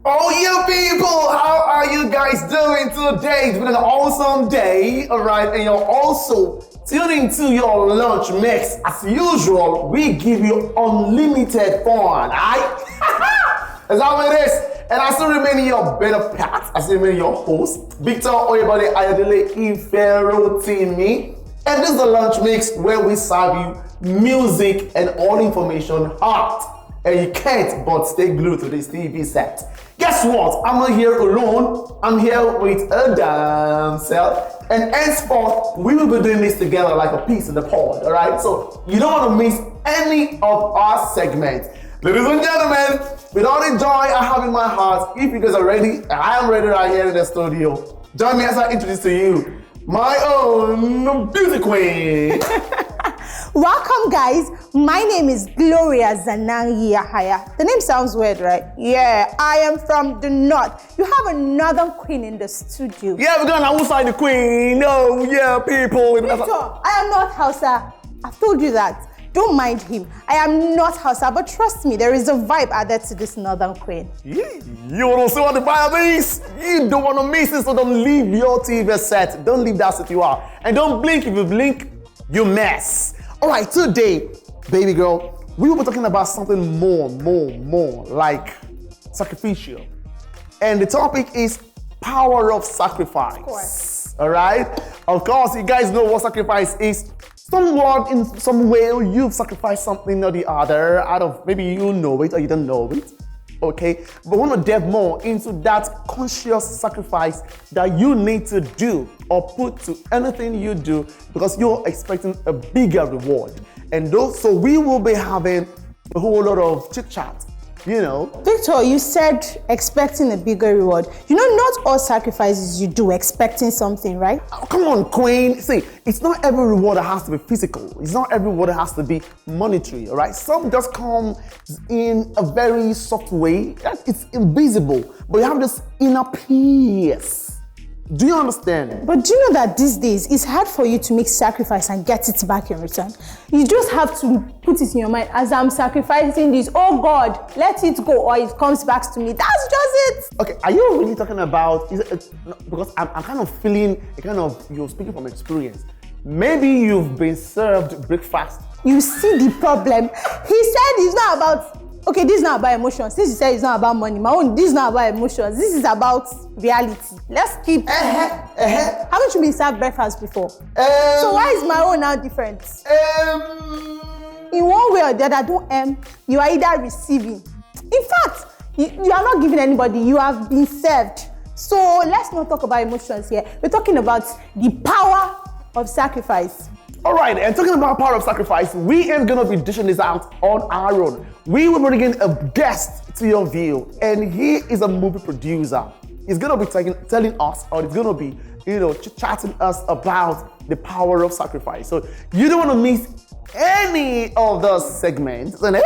Oh, you people, how are you guys doing today? It's been an awesome day, all right? And you're also tuning to your lunch mix. As usual, we give you unlimited fun, all right? That's how it is. And I still remain your better part. I still remain your host, Victor Oyebode Ayodele Iferotimi. And this is the lunch mix where we serve you music and all information hot. And you can't but stay glued to this TV set. Guess what? I'm not here alone. I'm here with a damsel. And henceforth, we will be doing this together like a piece in the pod, all right? So you don't want to miss any of our segments. Ladies and gentlemen, with all the joy I have in my heart, if you guys are ready, I am ready right here in the studio. Join me as I introduce to you my own beauty queen. Welcome, guys. My name is Gloria Yahaya. The name sounds weird, right? Yeah, I am from the north. You have another queen in the studio. Yeah, we're gonna outside the queen. Oh, yeah, people. Victor, I am not Hausa. I've told you that. Don't mind him. I am not Hausa, but trust me, there is a vibe added to this northern queen. You want to see what the vibe is? You don't want to miss it, so don't leave your TV set. Don't leave that set you are. And don't blink. If you blink, you mess. All right, today, baby girl, we will be talking about something more like sacrificial. And the topic is power of sacrifice. Of course. All right? Of course, you guys know what sacrifice is. Someone in some way you've sacrificed something or the other out of maybe you know it or you don't know it. Okay? But we want to delve more into that conscious sacrifice that you need to do or put to anything you do because you're expecting a bigger reward. And so we will be having a whole lot of chit-chat. You know. Victor, you said expecting a bigger reward. You know, not all sacrifices you do expecting something, right? Oh, come on, queen. See, it's not every reward that has to be physical. It's not every reward that has to be monetary, all right? Some just come in a very soft way. It's invisible, but you have this inner peace. Do you understand? But do you know that these days it's hard for you to make sacrifice and get it back in return? You just have to put it in your mind, as I'm sacrificing this, oh God, let it go or it comes back to me. That's just it. Okay, are you really talking about, because I'm kind of feeling, you're speaking from experience. Maybe you've been served breakfast. You see the problem? He said it's not about, okay, this is not about emotions. Since you said it's not about money, my own, this is not about emotions. This is about reality. Let's keep. Haven't you been served breakfast before? So why is my own now different? In one way or the other, you are either receiving. In fact, you are not giving anybody. You have been served. So let's not talk about emotions here. We're talking about the power of sacrifice. All right, and talking about power of sacrifice, we ain't gonna be dishing this out on our own. We will bring in a guest to your view, and he is a movie producer. He's gonna be telling us, or he's gonna be, chatting us about the power of sacrifice. So you don't want to miss any of those segments, isn't it?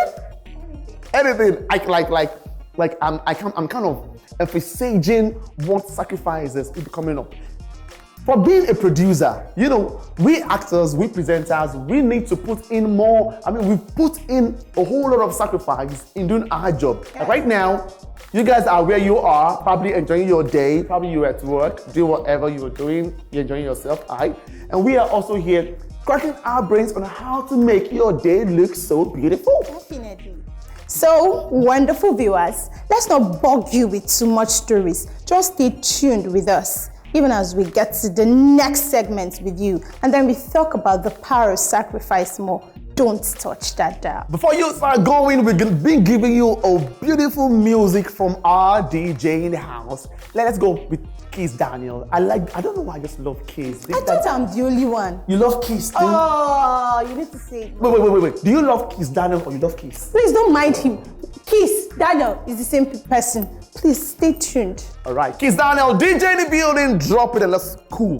Anything. I'm kind of emphasizing what sacrifices will be coming up. For being a producer, we actors, we presenters, we need to put in more. We put in a whole lot of sacrifice in doing our job. Like right now, you guys are where you are, probably enjoying your day, probably you're at work, doing whatever you're doing, you're enjoying yourself, right? And we are also here cracking our brains on how to make your day look so beautiful. Definitely. So, wonderful viewers, let's not bug you with too much stories. Just stay tuned with us, even as we get to the next segment with you. And then we talk about the power of sacrifice more. Don't touch that dial. Before you start going, we're going to be giving you a beautiful music from our DJ in the house. Let's go with Kiss Daniel. I don't know why I just love Kiss. I thought I'm the only one. You love Kiss too? Oh, you need to say it. Wait. Do you love Kiss Daniel or you love Kiss? Please don't mind him. Kiss Daniel is the same person. Please stay tuned. All right, Kiss Daniel, DJ in the building, drop it and let's cool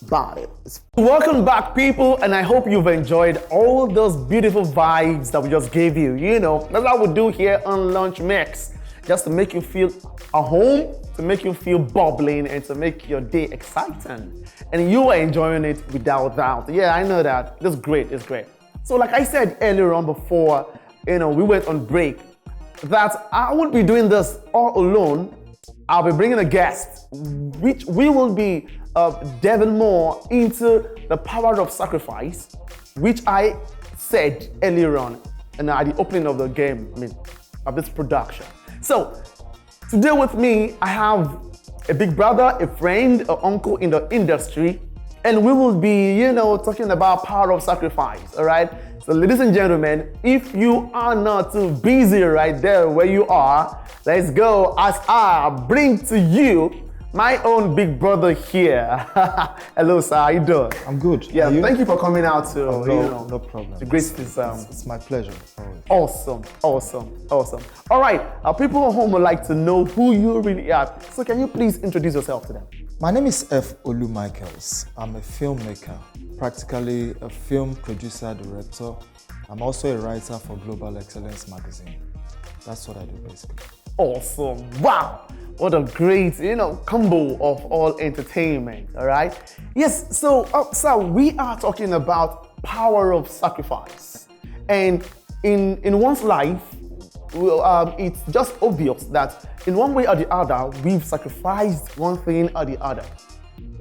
vibes. Welcome back, people, and I hope you've enjoyed all those beautiful vibes that we just gave you. That's what we do here on Lunch Mix, just to make you feel at home, to make you feel bubbling, and to make your day exciting. And you are enjoying it without doubt. Yeah, I know that. It's great. So like I said earlier on before, we went on break, that I won't be doing this all alone. I'll be bringing a guest, which we will be delving more into the power of sacrifice, which I said earlier on and at the opening of the game, of this production. So, today with me, I have a big brother, a friend, an uncle in the industry, and we will be, talking about power of sacrifice, all right? So, ladies and gentlemen, if you are not too busy right there where you are, let's go as I bring to you my own big brother here. Hello, sir. How you doing? I'm good. Yeah, thank you for coming out to, no problem. to grace this. It's my pleasure. Always. Awesome. All right, people at home would like to know who you really are. So can you please introduce yourself to them? My name is F. Olu Michaels. I'm a filmmaker, practically a film producer, director. I'm also a writer for Global Excellence magazine. That's what I do basically. Awesome. Wow. What a great, combo of all entertainment, all right? Yes, so, sir, we are talking about power of sacrifice. And in one's life, it's just obvious that in one way or the other, we've sacrificed one thing or the other,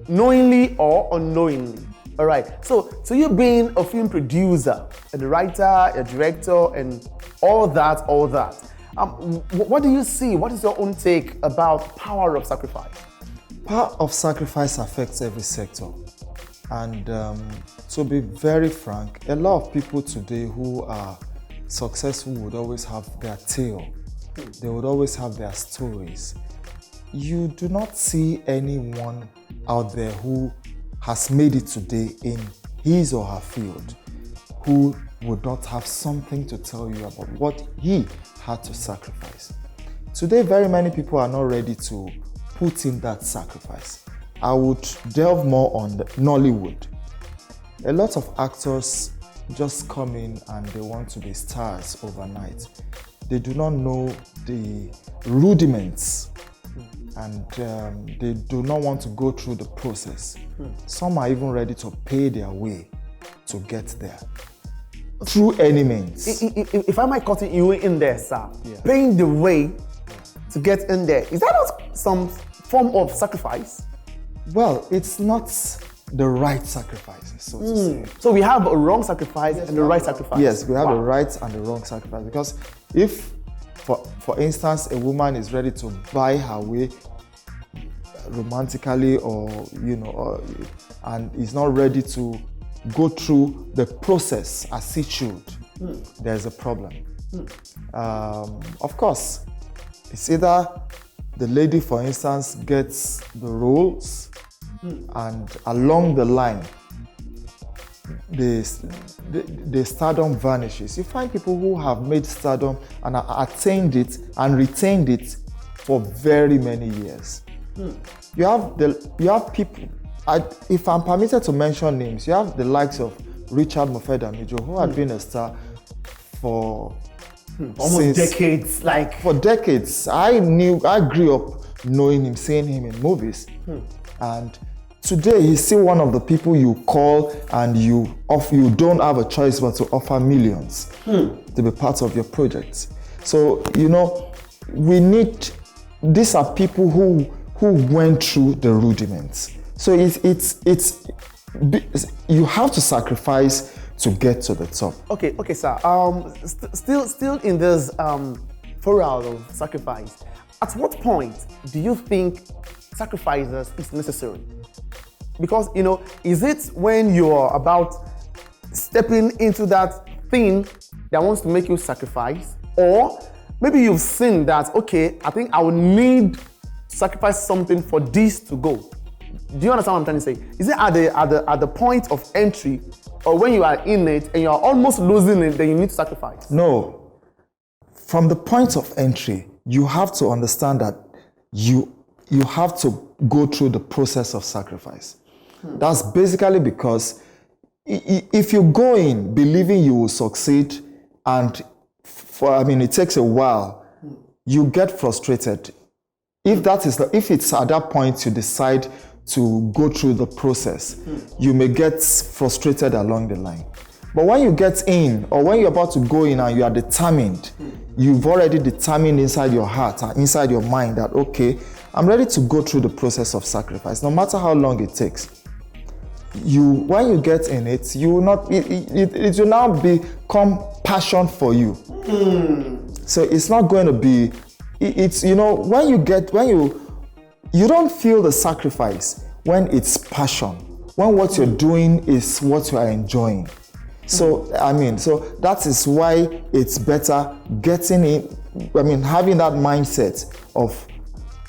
knowingly or unknowingly. All right, so you being a film producer, a writer, a director, and all that. What do you see? What is your own take about power of sacrifice? Power of sacrifice affects every sector. And to be very frank, a lot of people today who are successful would always have their tale. They would always have their stories. You do not see anyone out there who has made it today in his or her field who would not have something to tell you about what he had to sacrifice. Today, very many people are not ready to put in that sacrifice. I would delve more on Nollywood. A lot of actors just come in and they want to be stars overnight. They do not know the rudiments and they do not want to go through the process. Some are even ready to pay their way to get there. Through any means. If I might cut you in there, sir, paying the way to get in there, is that not some form of sacrifice? Well, it's not the right sacrifice, so to say. So we have a wrong sacrifice and the right sacrifice. Yes, we have the right and the wrong sacrifice. Because if, for instance, a woman is ready to buy her way romantically and is not ready to go through the process as it should, there's a problem. Of course, it's either the lady, for instance, gets the roles and along the line, the stardom vanishes. You find people who have made stardom and attained it and retained it for very many years. You have people. If I'm permitted to mention names, you have the likes of Richard Mofedamijo, who had been a star for almost decades. For decades. I grew up knowing him, seeing him in movies. And today he's still one of the people you call and you don't have a choice but to offer millions to be part of your projects. So, these are people who went through the rudiments. So you have to sacrifice to get to the top. Okay, sir. Still in this foray of sacrifice, at what point do you think sacrifices is necessary? Because is it when you're about stepping into that thing that wants to make you sacrifice, or maybe you've seen that I think I would need to sacrifice something for this to go? Do you understand what I'm trying to say? Is it at the point of entry, or when you are in it and you are almost losing it, then you need to sacrifice? No. From the point of entry, you have to understand that you have to go through the process of sacrifice. That's basically because if you go in believing you will succeed and it takes a while, you get frustrated. If it's at that point you decide to go through the process, you may get frustrated along the line. But when you get in, or when you're about to go in and you are determined, you've already determined inside your heart and inside your mind that, okay, I'm ready to go through the process of sacrifice, no matter how long it takes. When you get in it, you will not. It will now become passion for you. So it's not going to be. It's when you don't feel the sacrifice when it's passion. When what you're doing is what you are enjoying. So that is why it's better getting in. Having that mindset of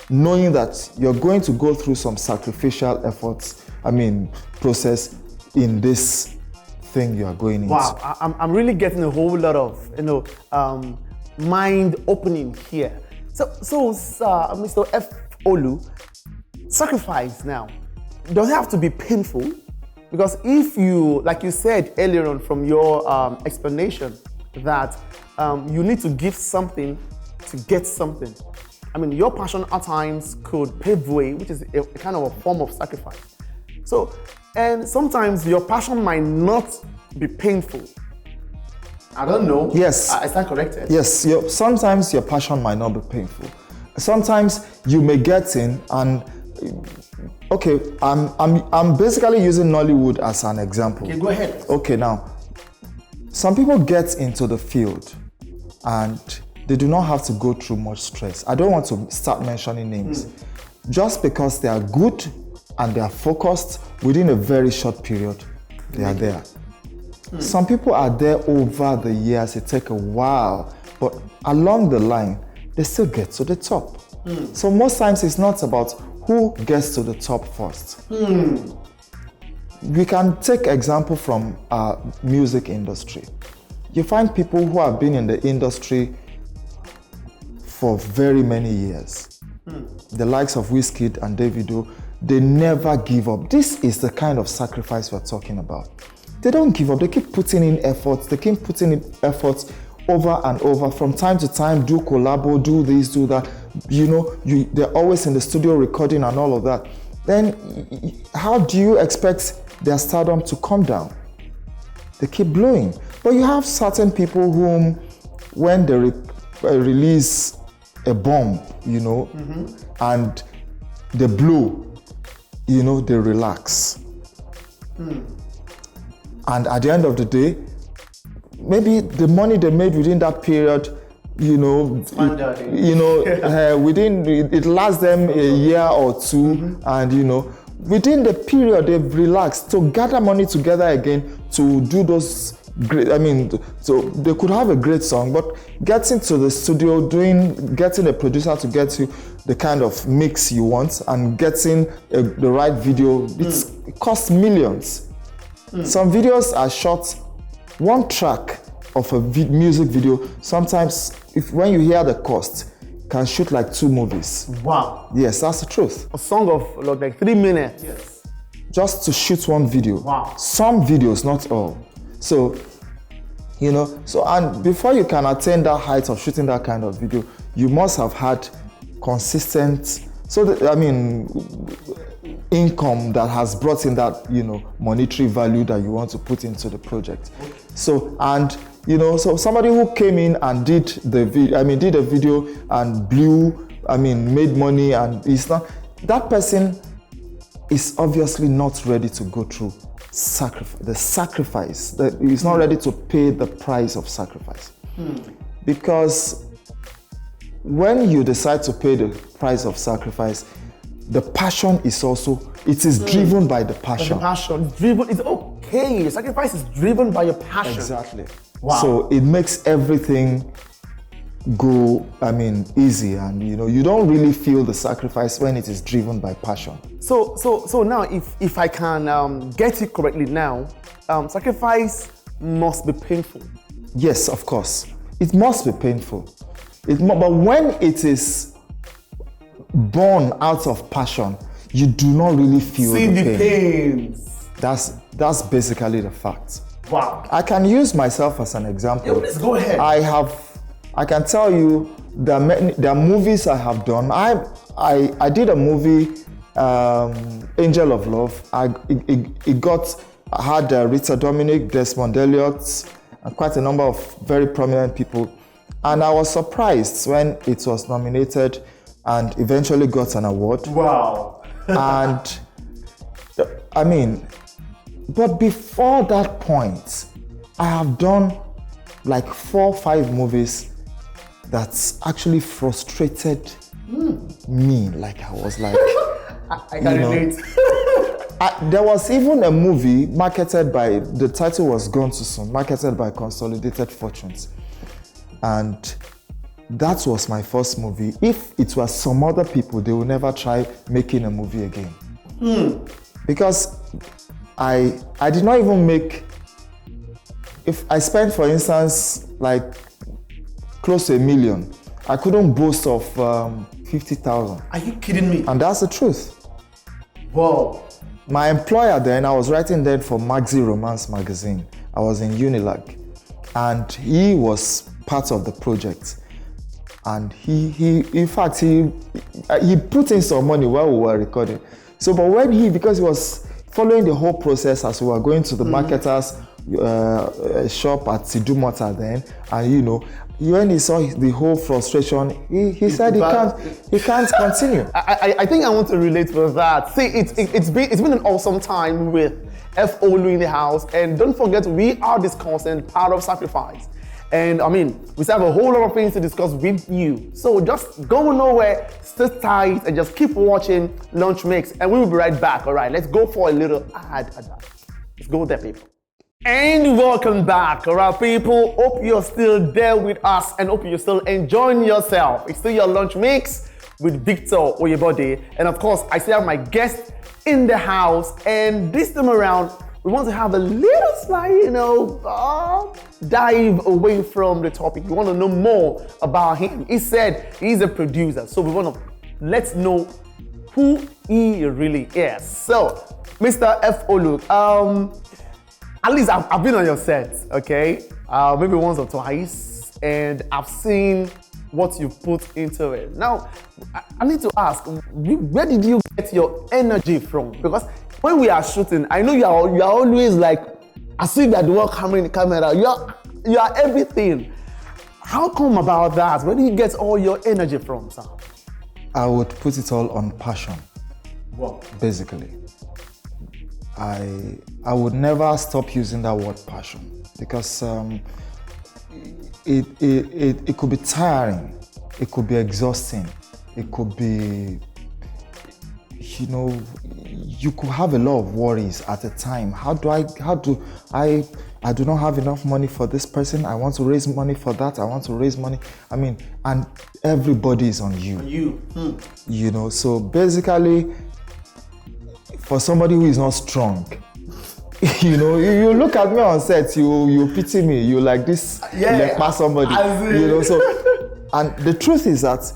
knowing that you're going to go through some sacrificial efforts, process in this thing you are going into. Wow, I'm really getting a whole lot of, mind opening here. So, Mr. F. Olu, sacrifice now, does it have to be painful? Because if you, like you said earlier on from your explanation, that you need to give something to get something. Your passion at times could pave way, which is a kind of a form of sacrifice. So, and sometimes your passion might not be painful. I don't know. Yes. I stand corrected. Yes. Sometimes your passion might not be painful. Sometimes you may get in and, okay, I'm basically using Nollywood as an example. Okay, go ahead. Okay, now, some people get into the field and they do not have to go through much stress. I don't want to start mentioning names. Just because they are good and they are focused, within a very short period, they are there. Some people are there over the years. It takes a while, but along the line, they still get to the top. So most times it's not about who gets to the top first. We can take example from our music industry. You find people who have been in the industry for very many years. The likes of Wizkid and Davido, they never give up. This is the kind of sacrifice we're talking about. They don't give up. They keep putting in efforts. They keep putting in efforts over and over. From time to time, do collabo, do this, do that. They're always in the studio recording and all of that. Then how do you expect their stardom to come down? They keep blowing. But you have certain people whom, when they release a bomb, and they blow, they relax. And at the end of the day, maybe the money they made within that period, it lasts them a year or two, and within the period they've relaxed to gather money together again to do those great. So they could have a great song, but getting to the studio, getting a producer to get you the kind of mix you want and getting the right video, it costs millions. Some videos are shot, one track of a music video, sometimes when you hear the cost, can shoot like 2 movies. Wow. Yes, that's the truth. A song of like 3 minutes. Yes. Just to shoot one video. Wow. Some videos, not all. So, and before you can attain that height of shooting that kind of video, you must have had consistent, income that has brought in that, monetary value that you want to put into the project. Okay. So, and, so somebody who came in and did a video and blew, made money, and that person is obviously not ready to go through the sacrifice. He's not ready to pay the price of sacrifice. Because when you decide to pay the price of sacrifice, the passion is driven by the passion. The passion is driven, it's okay. Sacrifice is driven by your passion. Exactly. Wow. So it makes everything go, easy, and you don't really feel the sacrifice when it is driven by passion. So now, if I can get it correctly now, sacrifice must be painful. Yes, of course. It must be painful. But when it is born out of passion, you do not really feel the pains. That's basically the fact. Wow. I can use myself as an example. Yeah, please go ahead. I can tell you the movies I have done. I did a movie, Angel of Love. It got I had Rita Dominic, Desmond Elliott, and quite a number of very prominent people. And I was surprised when it was nominated and eventually got an award. Wow. And I mean, but before that point, I have done like 4 or 5 movies that's actually frustrated me. Like I was like, I can relate. there was even a movie marketed by, the title was Gone Too Soon, marketed by Consolidated Fortunes. And that was my first movie. If it was some other people, they would never try making a movie again. Because I did not even make, if I spent, for instance, like close to $1 million, I couldn't boast of 50,000. Are you kidding me? And that's the truth. Wow. My employer then, I was writing then for Maxi Romance magazine. I was in Unilag, and he was part of the project. And he in fact, he put in some money while we were recording. So, but when because he was following the whole process as we were going to the marketer's shop at Sidumota then, and when he saw the whole frustration, he said he can't continue. I think I want to relate with that. See, it's been an awesome time with F. Olu in the house, and don't forget we are discussing Power of Sacrifice. And I mean, we still have a whole lot of things to discuss with you. So just go nowhere, stay tight, and just keep watching Lunch Mix, and we will be right back. All right, let's go for a little ad. Let's go there, people. And welcome back, all right, people. Hope you're still there with us and hope you're still enjoying yourself. It's still your Lunch Mix with Victor Oyebode. And of course, I still have my guest in the house. And this time around, we want to have a little slight, dive away from the topic. We want to know more about him. He said he's a producer. So we want to let's know who he really is. So, Mr. F. Olu, at least I've been on your set, okay? Maybe once or twice, and I've seen what you put into it. Now, I need to ask, where did you get your energy from? Because when we are shooting, I know you are always like, as if you're the one camera in the camera. You are everything. How come about that? Where do you get all your energy from, sir? I would put it all on passion. Wow. Basically. I would never stop using that word passion, because it could be tiring, it could be exhausting, it could be, you could have a lot of worries at a time. I do not have enough money for this person. I want to raise money for that. I want to raise money. I mean, and everybody is on you. So basically, for somebody who is not strong, you look at me on set, you pity me, you like this, pass somebody, so, and the truth is that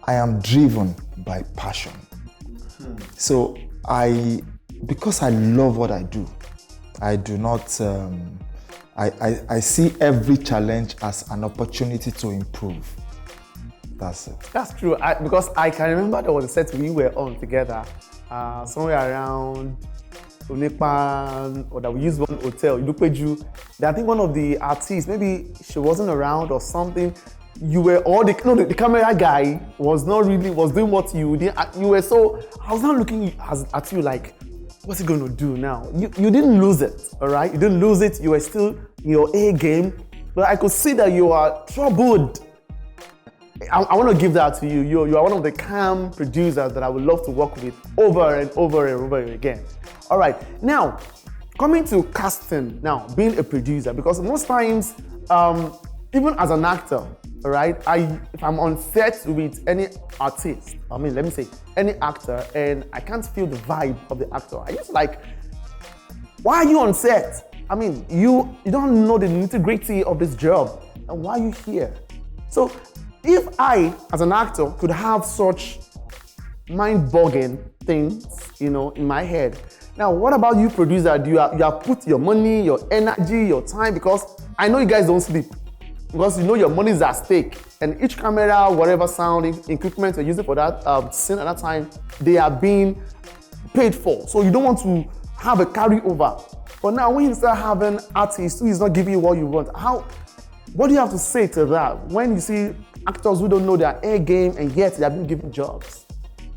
I am driven by passion. So because I love what I do, I do not, I see every challenge as an opportunity to improve. That's it. That's true, because I can remember there was a set we were on together, somewhere around Onepan, or that we used one hotel, Ilupeju. I think one of the artists, maybe she wasn't around or something. You were all the camera guy was doing what you did. You were so, I was not looking at you like, what's he going to do now? You didn't lose it, all right? You didn't lose it. You were still in your A game, but I could see that you are troubled. I want to give that to you. You are one of the calm producers that I would love to work with over and over and over again. All right, now coming to casting, now being a producer, because most times, even as an actor, all right, if I'm on set with any artist, let me say any actor, and I can't feel the vibe of the actor, I just like, why are you on set? You don't know the nitty-gritty of this job, and why are you here? So if I, as an actor, could have such mind-boggling things, in my head, now what about you, producer? You have put your money, your energy, your time, because I know you guys don't sleep, because your money is at stake, and each camera, whatever sound equipment you're using for that scene at that time, they are being paid for. So you don't want to have a carryover. But now when you start having artists who is not giving you what you want, what do you have to say to that when you see actors who don't know their A game and yet they have been given jobs?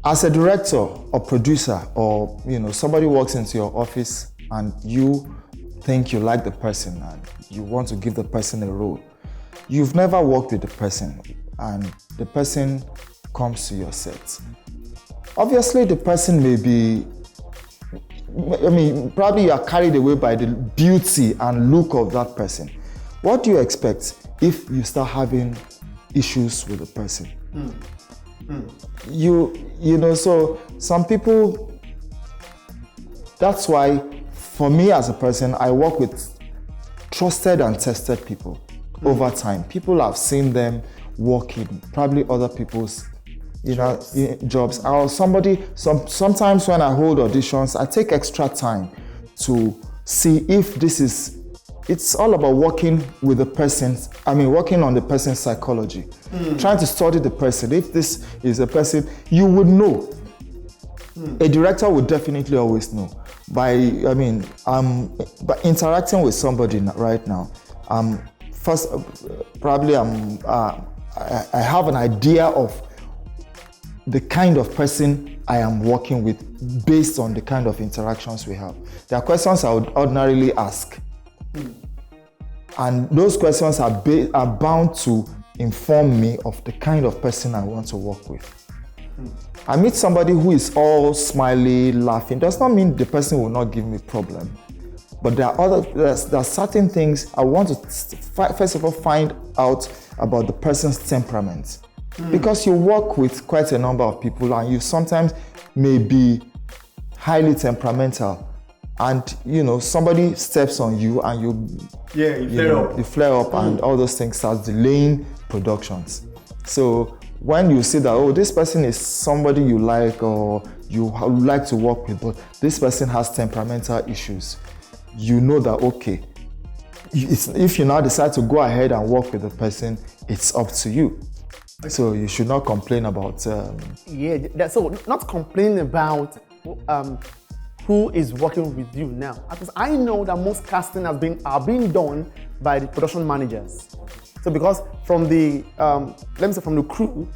As a director or producer, or somebody walks into your office and you think you like the person and you want to give the person a role, you've never worked with the person and the person comes to your set. Obviously, the person may be, probably you are carried away by the beauty and look of that person. What do you expect if you start having issues with the person? So some people, that's why for me as a person, I work with trusted and tested people over time. People have seen them work in probably other people's jobs. Or sometimes when I hold auditions, I take extra time to see if it's all about working with the person, working on the person's psychology, trying to study the person. If this is a person, you would know. A director would definitely always know. By interacting with somebody right now, first, probably I have an idea of the kind of person I am working with based on the kind of interactions we have. There are questions I would ordinarily ask. And those questions are bound to inform me of the kind of person I want to work with. I meet somebody who is all smiley, laughing. Does not mean the person will not give me problem. But there are certain things I want to first of all find out about the person's temperament. Because you work with quite a number of people and you sometimes may be highly temperamental. And somebody steps on you and you flare up and all those things start delaying productions. So when you see that, this person is somebody you like or you like to work with, but this person has temperamental issues, you know that, okay, if you now decide to go ahead and work with the person, it's up to you. So you should not complain about... so not complaining about who is working with you now. Because I know that most casting are being done by the production managers. So because from the, from the crew,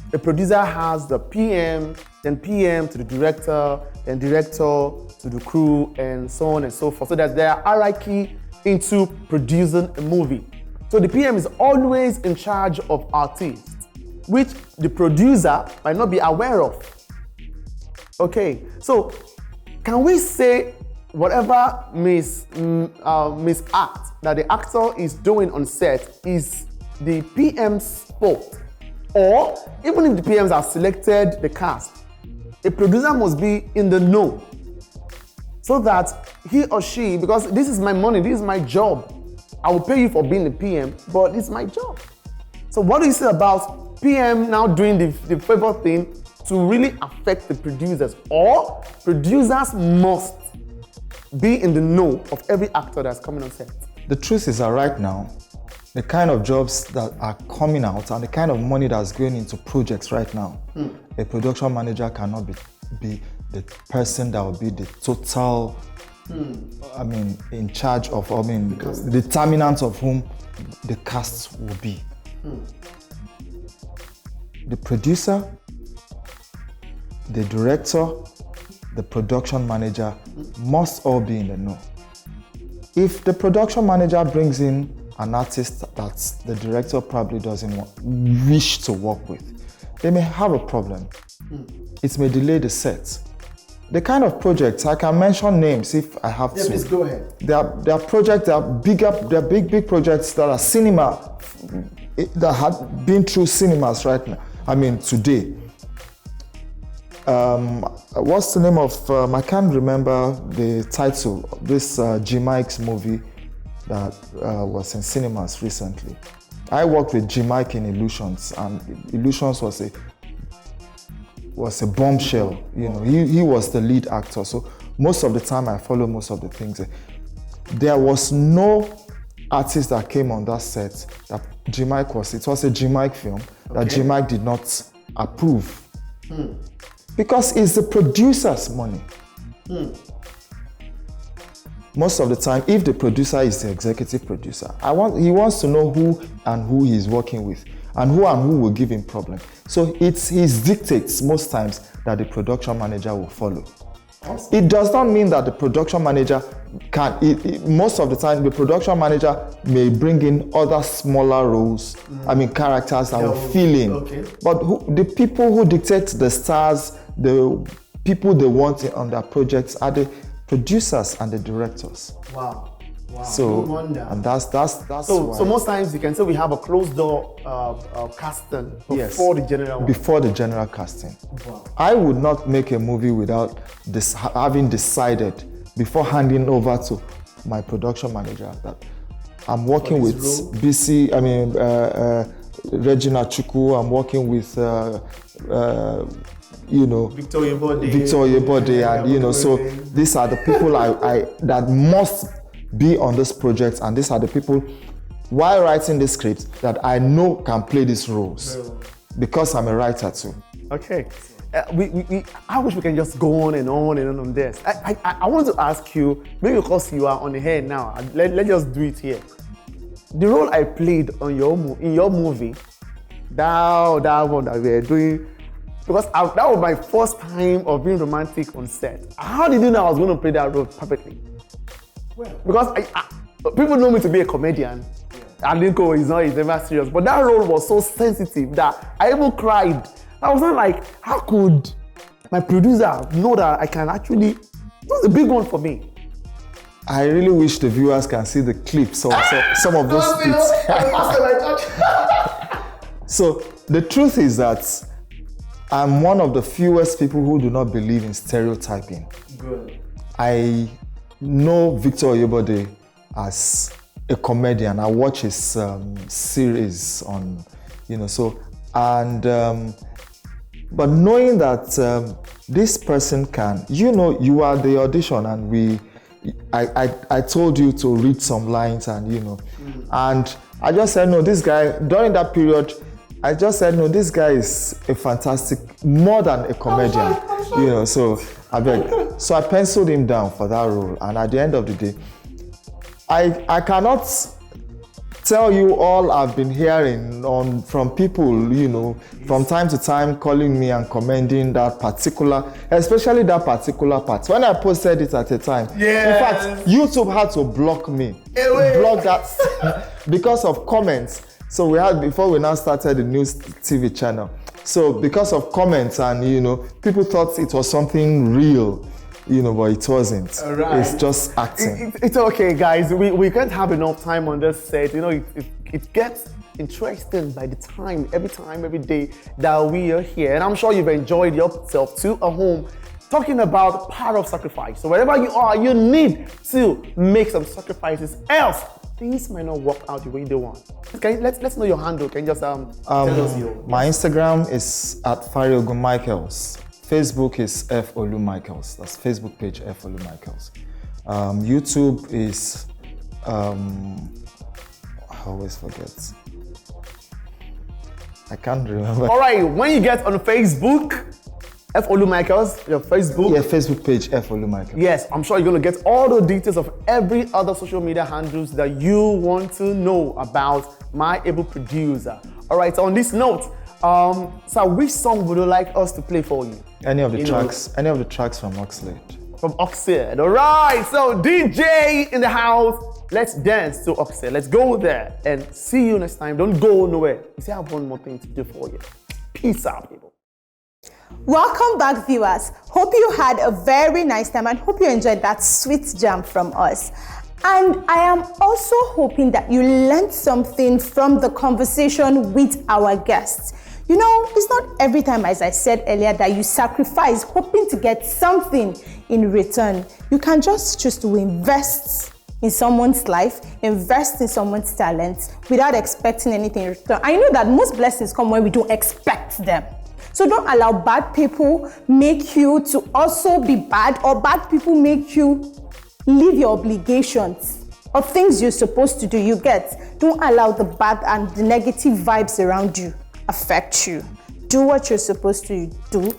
the producer has the PM, then PM to the director, then director to the crew, and so on and so forth. So that there are hierarchy into producing a movie. So the PM is always in charge of artists, which the producer might not be aware of. Okay, so can we say whatever misact that the actor is doing on set is the PM's fault? Or even if the PMs have selected the cast, a producer must be in the know so that he or she, because this is my money, this is my job, I will pay you for being the PM, but it's my job. So what do you say about PM now doing the favor thing to really affect the producers? Or producers must be in the know of every actor that's coming on set? The truth is that right now, the kind of jobs that are coming out and the kind of money that's going into projects right now, a production manager cannot be the person that will be the total, in charge of, the determinant of whom the cast will be. The producer, the director, the production manager must all be in the know. If the production manager brings in an artist that the director probably doesn't wish to work with, they may have a problem. It may delay the set. The kind of projects, I can mention names if I have to. Please go ahead. There are projects that are big projects that are cinema, that have been through cinemas right now. Today. What's the name of, I can't remember the title, this G Mike's movie that was in cinemas recently. I worked with G Mike in Illusions, and Illusions was a bombshell. He was the lead actor, so most of the time I follow most of the things. There was no artist that came on that set that G Mike was. It was a G Mike film that G Mike did not approve. Because it's the producer's money. most of the time, if the producer is the executive producer, he wants to know who he's working with and who will give him problem. So it's his dictates most times that the production manager will follow. Awesome. It does not mean that the production manager most of the time, the production manager may bring in other smaller roles, characters that will fill in. Okay. But the people who dictate the stars, the people they want on their projects are the producers and the directors. Wow. So, no wonder. And that's why. So most times you can say we have a closed door casting before the general one. Before the general casting. Wow. I would not make a movie without having decided before handing over to my production manager that I'm working with Regina Chukwu. I'm working with Victor Oyebode, and so these are the people I that must be on this project, and these are the people while writing the script that I know can play these roles because I'm a writer too. Okay. I wish we can just go on and on this. I want to ask you, maybe because you are on the air now, let's just do it here. The role I played in your movie, that one that we are doing, because that was my first time of being romantic on set. How did you know I was going to play that role perfectly? Well, because people know me to be a comedian. Yeah. And Linko is never serious. But that role was so sensitive that I even cried. I was not like, how could my producer know that I can actually... It was a big one for me. I really wish the viewers can see the clips of some of those bits. So the truth is that I'm one of the fewest people who do not believe in stereotyping. Good. I know Victor Oyebode as a comedian. I watch his series on, but knowing that this person can, you are the audition, and I told you to read some lines, and and I just said, no, this guy, during that period, I just said, no, this guy is a fantastic, more than a comedian, so so I penciled him down for that role, and at the end of the day, I cannot tell you all I've been hearing from people, from time to time calling me and commending that particular, especially that particular part. When I posted it at a time, in fact, YouTube had to block me, block that because of comments. So before we now started the news TV channel. So because of comments and, people thought it was something real, but it wasn't. Right. It's just acting. It's okay, guys. We can't have enough time on this set. It gets interesting by the time, every day that we are here. And I'm sure you've enjoyed yourself too at home, talking about the power of sacrifice. So wherever you are, you need to make some sacrifices. Else, things might not work out the way they want. Let's know your handle. Can you just tell us your... My Instagram is at Fariogun Michaels. Facebook is F. Olu Michaels. That's Facebook page F. Olu Michaels. YouTube is I always forget. I can't remember. All right, when you get on Facebook, F. Olu Michaels, your Facebook. Yeah, Facebook page F. Olu Michaels. Yes, I'm sure you're going to get all the details of every other social media handles that you want to know about my able producer. All right, so on this note, so which song would you like us to play for you? Any of the tracks from Oxlade. From Oxlade. All right, so DJ in the house, let's dance to Oxlade. Let's go there and see you next time. Don't go nowhere. You see, I have one more thing to do for you. Peace out, people. Welcome back, viewers. Hope you had a very nice time and hope you enjoyed that sweet jam from us. And I am also hoping that you learned something from the conversation with our guests. It's not every time, as I said earlier, that you sacrifice hoping to get something in return. You can just choose to invest in someone's life, invest in someone's talent without expecting anything in return. I know that most blessings come when we don't expect them. So don't allow bad people make you to also be bad, or bad people make you leave your obligations of things you're supposed to do. You get, don't allow the bad and the negative vibes around you affect you. Do what you're supposed to do.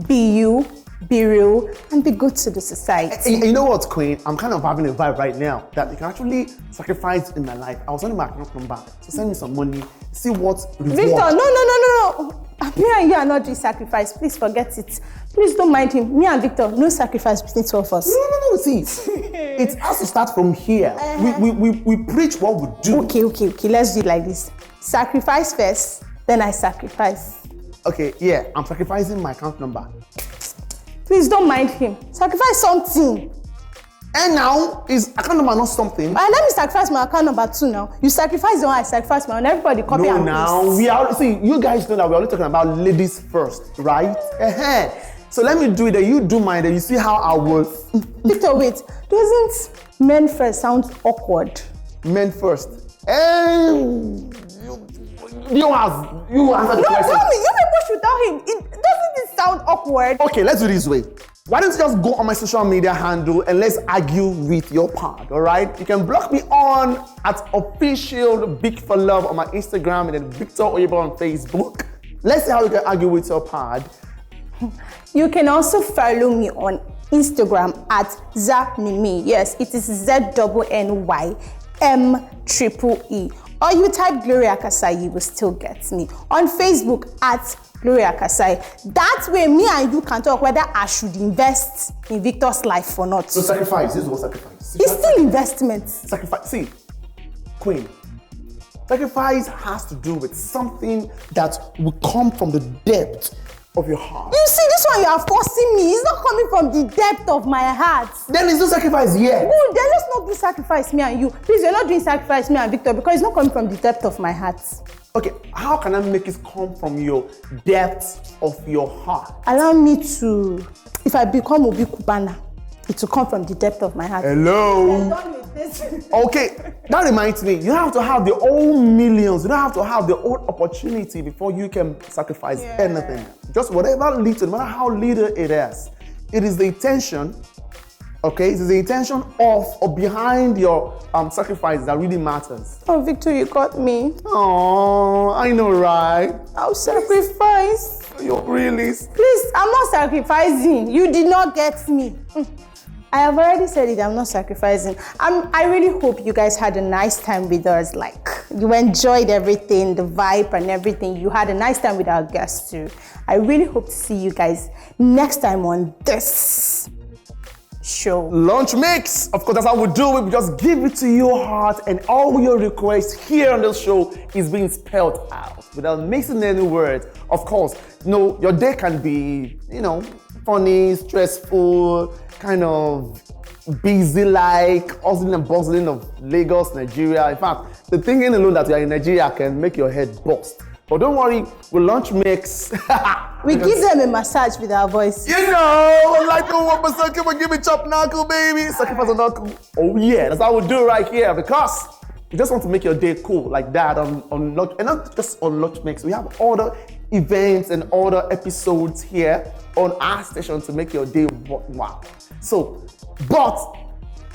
Be you. be real, and be good to the society. And you know what, Queen? I'm kind of having a vibe right now that you can actually sacrifice in my life. I was sending my account number, so send me some money, see what reward. Victor, no. Me and you are not doing sacrifice. Please forget it. Please don't mind him. Me and Victor, no sacrifice between two of us. No, see, it has to start from here. We preach what we do. Okay, let's do it like this. Sacrifice first, then I sacrifice. Okay, yeah, I'm sacrificing my account number. Please don't mind him. Sacrifice something. And now, is account number not something? Let me sacrifice my account number too now. You sacrifice the one, I sacrifice my own. Everybody copy and paste. No, we are, see, you guys know that we're only talking about ladies first, right? So let me do it, then you do mine, then you see how I will. Victor, wait. Doesn't men first sound awkward? Men first. You answer the question. No, tell me. You people should tell him. Doesn't it sound awkward? Okay, let's do it this way. Why don't you just go on my social media handle and let's argue with your pod, all right? You can block me on at official Big for Love on my Instagram and then Victor Oyebode on Facebook. Let's see how you can argue with your pod. You can also follow me on Instagram at Zanime. Yes, it is ZNNYMEE. Or you type Gloria Kasai, you will still get me. On Facebook at Gloria Kasai. That way, me and you can talk whether I should invest in Victor's life or not. So sacrifice, this is what sacrifice. It's still investment. Sacrifice, see, Queen, sacrifice has to do with something that will come from the depth of your heart. You see, this one you are forcing me. It's not coming from the depth of my heart. Then it's no sacrifice yet. Good, then let's not do sacrifice, me and you. Please, you're not doing sacrifice, me and Victor, because it's not coming from the depth of my heart. Okay, how can I make it come from your depth of your heart? Allow me to, if I become Obi Kubana, it will come from the depth of my heart. Hello. I'm done with this. Okay, that reminds me, you have to have the old millions, you don't have to have the old opportunity before you can sacrifice anything. Just whatever little, no matter how little it is. It is the intention, okay? It is the intention of or behind your sacrifice that really matters. Oh, Victor, you got me. Oh, I know, right? I'll sacrifice. You really? Please, I'm not sacrificing. You did not get me. I have already said it, I'm not sacrificing. I really hope you guys had a nice time with us. Like, you enjoyed everything, the vibe and everything. You had a nice time with our guests too. I really hope to see you guys next time on this show. Lunch mix. Of course, that's how we do it. We just give it to your heart, and all your requests here on this show is being spelled out without mixing any words. Of course, your day can be, funny, stressful, kind of busy, like hustling and bustling of Lagos, Nigeria. In fact, the thinking alone that you are in Nigeria can make your head bust. But don't worry, with lunch mix, we give them a massage with our voice. Like the one come and give me chop knuckle, baby. Sacrifice a knuckle. Oh yeah, that's how we do right here, because we just want to make your day cool like that on lunch, and not just on lunch mix. We have other events and other episodes here on our station to make your day wow. So, but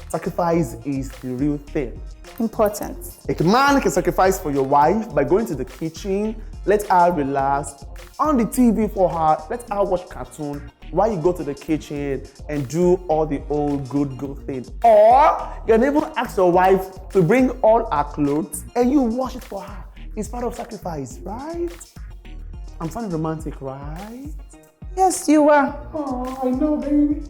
sacrifice is the real thing. Important. A man can sacrifice for your wife by going to the kitchen, let her relax, on the TV for her, let her watch cartoon while you go to the kitchen and do all the old good things. Or you can even ask your wife to bring all her clothes and you wash it for her. It's part of sacrifice, right? I'm sounding romantic, right? Yes, you are. Oh, I know, baby.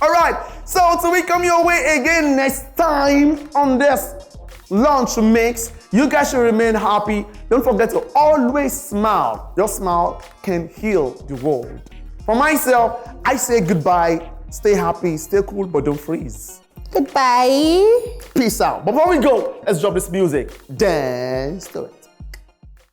All right, so till we come your way again next time on this lunch mix, you guys should remain happy. Don't forget to always smile. Your smile can heal the world. For myself, I say goodbye. Stay happy, stay cool, but don't freeze. Goodbye. Peace out. But before we go, let's drop this music. Dance to it.